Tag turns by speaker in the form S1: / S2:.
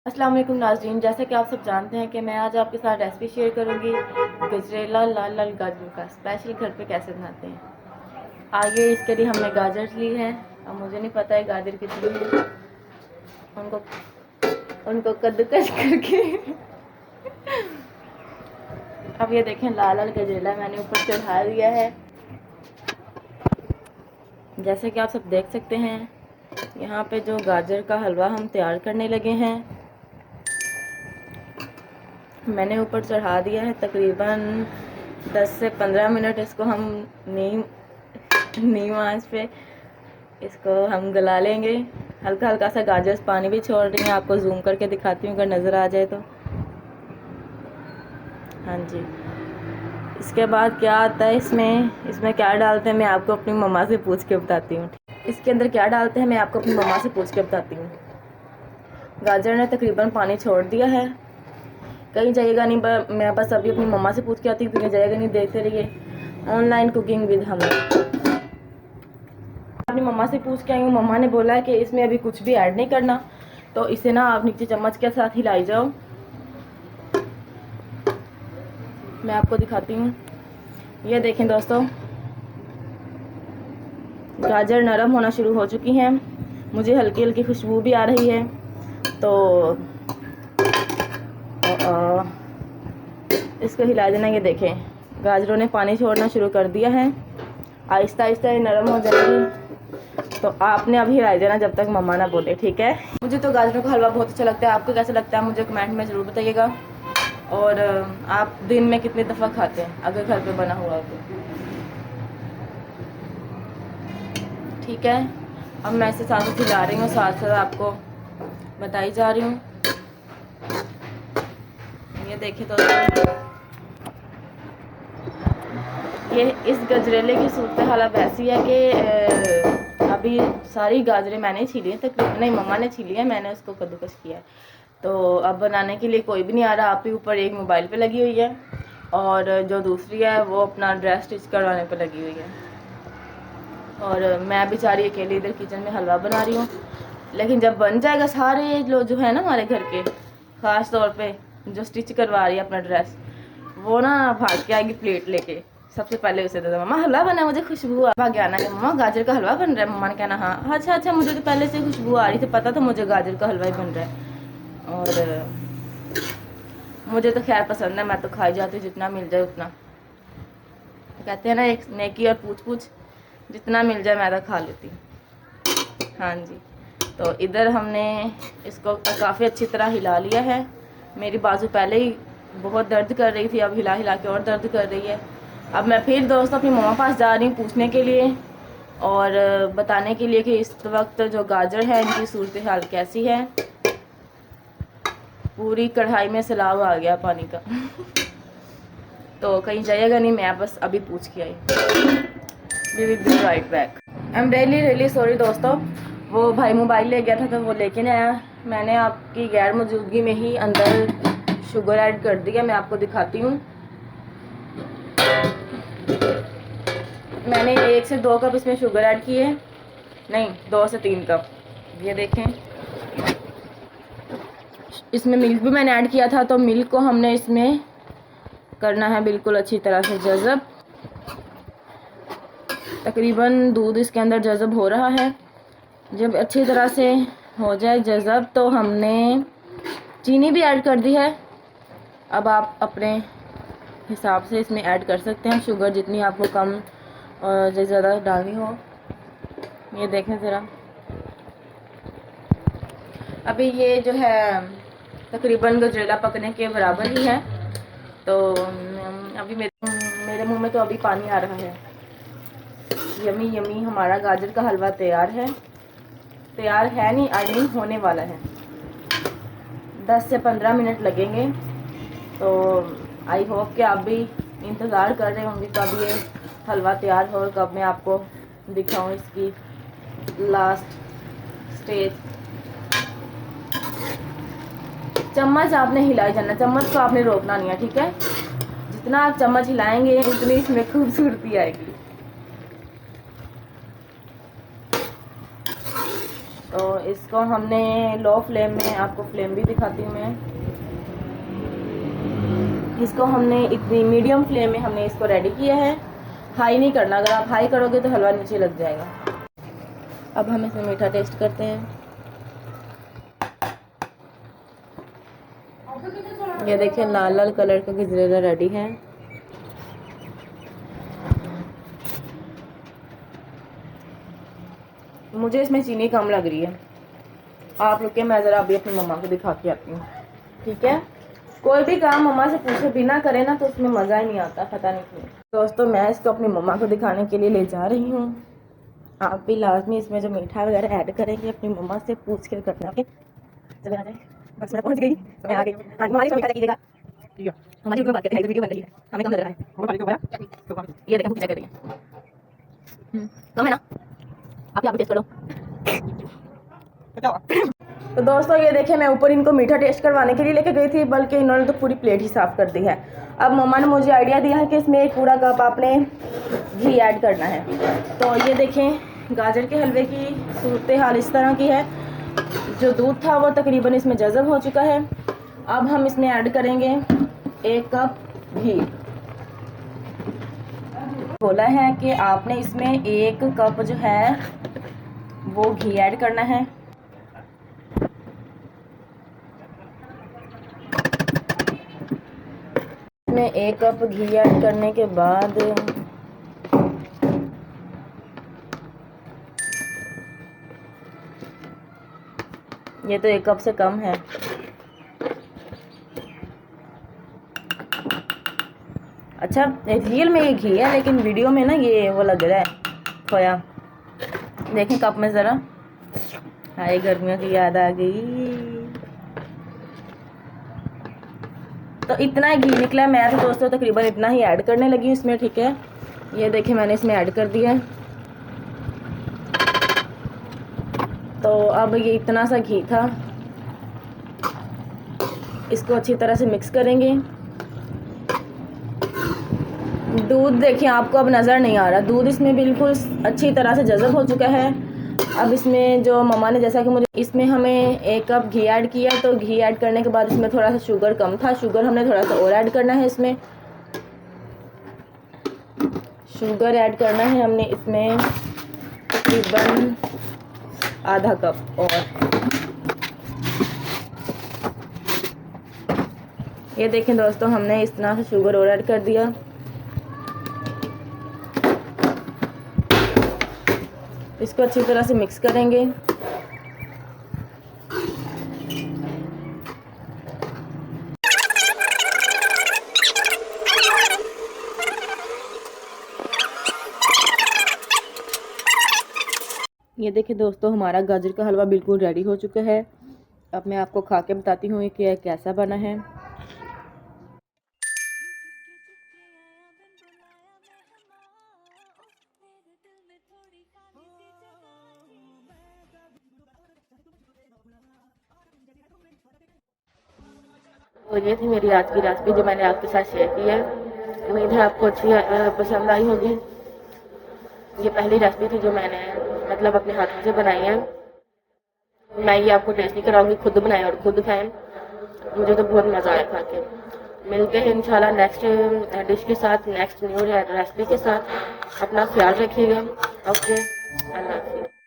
S1: अस्सलाम वालेकुम नाज़रीन, जैसा कि आप सब जानते हैं कि मैं आज आपके साथ रेसिपी शेयर करूंगी गजरेला लाल लाल गाजर का स्पेशल घर पे कैसे बनाते हैं। आगे इसके लिए हमने गाजर ली है। अब मुझे नहीं पता है गाजर कितनी है। उनको उनको कद्दूकस करके अब ये देखें लाल लाल गजरेला मैंने ऊपर चढ़ा दिया है। जैसे कि आप सब देख सकते हैं, यहाँ पे जो गाजर का हलवा हम तैयार करने लगे हैं मैंने ऊपर चढ़ा दिया है। तकरीबन 10 से 15 मिनट इसको हम नीम आंच पे इसको हम गला लेंगे। हल्का हल्का सा गाजर पानी भी छोड़ रही है, आपको जूम करके दिखाती हूँ अगर नज़र आ जाए तो। हाँ जी, इसके बाद क्या आता है इसमें क्या डालते हैं मैं आपको अपनी मम्मा से पूछ के बताती हूँ। इसके अंदर क्या डालते हैं मैं आपको अपनी मम्मा से पूछ के बताती हूँ। गाजर ने तकरीबन पानी छोड़ दिया है, कहीं जाइएगा नहीं, मैं बस अभी अपनी मम्मा से पूछ के आती हूँ, कहीं जाइएगा नहीं, देखते रहिए ऑनलाइन कुकिंग विद हम। अपनी मम्मा से पूछ के आई हूँ, मम्मा ने बोला है कि इसमें अभी कुछ भी ऐड नहीं करना, तो इसे ना आप नीचे चम्मच के साथ हिलाई जाओ। मैं आपको दिखाती हूँ, ये देखें दोस्तों, गाजर नरम होना शुरू हो चुकी हैं, मुझे हल्की हल्की खुशबू भी आ रही है। तो इसको हिला देना। ये देखें गाजरों ने पानी छोड़ना शुरू कर दिया है, आहिस्ता आहिस्ता ये नरम हो जाएगी। तो आपने अभी हिला देना जब तक मम्मा ना बोले, ठीक है। मुझे तो गाजरों का हलवा बहुत अच्छा लगता है, आपको कैसा लगता है मुझे कमेंट में ज़रूर बताइएगा। और आप दिन में कितनी दफ़ा खाते हैं अगर घर पे बना हुआ हो तो, ठीक है। अब मैं इसे साथ हिला रही हूँ, साथ साथ आपको बताई जा रही हूँ। ये देखिए दोस्तों, ये इस गजरेले की सूरत हालत ऐसी है कि अभी सारी गाजरें मैंने छीली हैं, तकरीबन नहीं मम्मा ने छीली है, मैंने उसको कद्दूकस किया है। तो अब बनाने के लिए कोई भी नहीं आ रहा। आप ही ऊपर एक मोबाइल पे लगी हुई है और जो दूसरी है वो अपना ड्रेस स्टिच करवाने पे लगी हुई है, और मैं बेचारी अकेली इधर किचन में हलवा बना रही हूँ। लेकिन जब बन जाएगा, सारे लोग जो है ना हमारे घर के, ख़ास तौर पे जो स्टिच करवा रही है अपना ड्रेस, वो ना भाग के आएगी प्लेट लेके, सबसे पहले उसे दे दो, मम्मा हलवा बना है, मुझे खुशबू आ भाग आना है, मम्मा गाजर का हलवा बन रहा है। मम्मा ने कहना हाँ अच्छा अच्छा, मुझे तो पहले से खुशबू आ रही थी, पता था मुझे गाजर का हलवा ही बन रहा है। और मुझे तो खैर पसंद है, मैं तो खाई जाती हूँ, जितना मिल जाए उतना। कहते हैं ना एक नेकी और पूछ पूछ, जितना मिल जाए मैं तो खा लेती हूँ। हाँ जी, तो इधर हमने इसको काफ़ी अच्छी तरह हिला लिया है। मेरी बाजू पहले ही बहुत दर्द कर रही थी, अब हिला हिला के और दर्द कर रही है। अब मैं फिर दोस्तों अपनी मम्मा पास जा रही हूँ पूछने के लिए और बताने के लिए कि इस वक्त जो गाजर है इनकी सूरत हाल कैसी है। पूरी कढ़ाई में सैलाब आ गया पानी का तो कहीं जाइएगा नहीं, मैं बस अभी पूछ के आई। We will be right back. I am really sorry दोस्तों, वो भाई मोबाइल ले गया था तो वो लेके नहीं आया। मैंने आपकी गैर मौजूदगी में ही अंदर शुगर ऐड कर दिया, मैं आपको दिखाती हूँ। मैंने 1 से 2 कप इसमें शुगर ऐड की है, नहीं 2 से 3 कप। ये देखें, इसमें मिल्क भी मैंने ऐड किया था, तो मिल्क को हमने इसमें करना है बिल्कुल अच्छी तरह से जज़ब। तकरीबन दूध इसके अंदर जज़ब हो रहा है। जब अच्छी तरह से हो जाए जज़ब तो हमने चीनी भी ऐड कर दी है। अब आप अपने हिसाब से इसमें ऐड कर सकते हैं शुगर, जितनी आपको कम और ज़्यादा डालनी हो। ये देखें ज़रा, अभी ये जो है तकरीबन गजरेला पकने के बराबर ही है। तो अभी मेरे मुंह में तो अभी पानी आ रहा है। यमी यमी हमारा गाजर का हलवा तैयार है, तैयार है नहीं आई मीन होने वाला है। 10 से 15 मिनट लगेंगे। तो आई होप कि आप भी इंतज़ार कर रहे होंगे कब ये हलवा तैयार हो, कब मैं आपको दिखाऊं इसकी लास्ट स्टेज। चम्मच आपने हिलाई जाना, चम्मच को आपने रोकना नहीं है, ठीक है। जितना आप चम्मच हिलाएंगे उतनी इसमें खूबसूरती आएगी। तो इसको हमने लो फ्लेम में, आपको फ्लेम भी दिखाती हूँ मैं, इसको हमने इतनी मीडियम फ्लेम में हमने इसको रेडी किया है। हाई नहीं करना, अगर आप हाई करोगे तो हलवा नीचे लग जाएगा। अब हम इसमें मीठा टेस्ट करते हैं। ये देखिए लाल लाल कलर का गजरेला रेडी है। मुझे इसमें चीनी कम लग रही है। आप रुके, मैं ज़रा अभी अपनी मम्मा को दिखा के आती हूँ, ठीक है। कोई भी काम मम्मा से पूछे बिना करे ना तो उसमें मज़ा ही नहीं आता, पता नहीं क्यों। दोस्तों मैं इसको अपनी मम्मा को दिखाने के लिए ले जा रही हूँ। आप भी लाजमी इसमें जो मीठा वगैरह ऐड करेंगे अपनी मम्मा से पूछ कर करना। ओके चलो आ जाए, बस मैं पहुँच गई, मैं आ गई। हाँ हमारी मीठा कीजिएगा, हमारी बात करते हैं, वीडियो बन रही है, हमें कम लग रहा है। ये देखो क्या कर रही है, कम है ना, आप यहाँ पे टेस्ट करो। तो दोस्तों ये देखिए मैं ऊपर इनको मीठा टेस्ट करवाने के लिए लेके गई थी, बल्कि इन्होंने तो पूरी प्लेट ही साफ़ कर दी है। अब मम्मा ने मुझे आइडिया दिया है कि इसमें एक पूरा कप आपने घी ऐड करना है। तो ये देखें गाजर के हलवे की सूरत हाल इस तरह की है। जो दूध था वो तकरीबन इसमें जज़ब हो चुका है। अब हम इसमें ऐड करेंगे 1 कप घी। बोला है कि आपने इसमें 1 कप जो है वो घी ऐड करना है। इसमें 1 कप घी ऐड करने के बाद ये तो 1 कप से कम है। अच्छा रियल में ये घी है, लेकिन वीडियो में ना ये वो लग रहा है खोया। देखें कप में ज़रा, हाय गर्मियों की याद आ गई। तो इतना ही घी निकला। मैं तो दोस्तों तकरीबन इतना ही ऐड करने लगी हूँ इसमें, ठीक है। ये देखिए मैंने इसमें ऐड कर दिया है। तो अब ये इतना सा घी था, इसको अच्छी तरह से मिक्स करेंगे। दूध देखिए आपको अब नज़र नहीं आ रहा, दूध इसमें बिल्कुल अच्छी तरह से जज़ब हो चुका है। अब इसमें जो मम्मा ने, जैसा कि मुझे, इसमें हमें 1 कप घी ऐड किया, तो घी ऐड करने के बाद इसमें थोड़ा सा शुगर कम था, शुगर हमने थोड़ा सा और ऐड करना है। इसमें शुगर ऐड करना है हमने इसमें तकरीबन आधा कप। और ये देखें दोस्तों हमने इस तरह से शुगर और ऐड कर दिया। इसको अच्छी तरह से मिक्स करेंगे। ये देखिए दोस्तों हमारा गाजर का हलवा बिल्कुल रेडी हो चुका है। अब मैं आपको खा के बताती हूँ कि कैसा बना है। तो ये थी मेरी आज की रेसिपी जो मैंने आपके साथ शेयर की है। उम्मीद है आपको अच्छी पसंद आई होगी। ये पहली रेसिपी थी जो मैंने मतलब अपने हाथों से बनाई है। मैं ये आपको टेस्ट नहीं कराऊंगी, खुद बनाएं और खुद खाएं। मुझे तो बहुत मज़ा आया खा के। मिलते हैं इंशाल्लाह नेक्स्ट डिश के साथ, नेक्स्ट न्यू रेसिपी के साथ। अपना ख्याल रखिएगा। ओके, अल्लाह हाफिज़।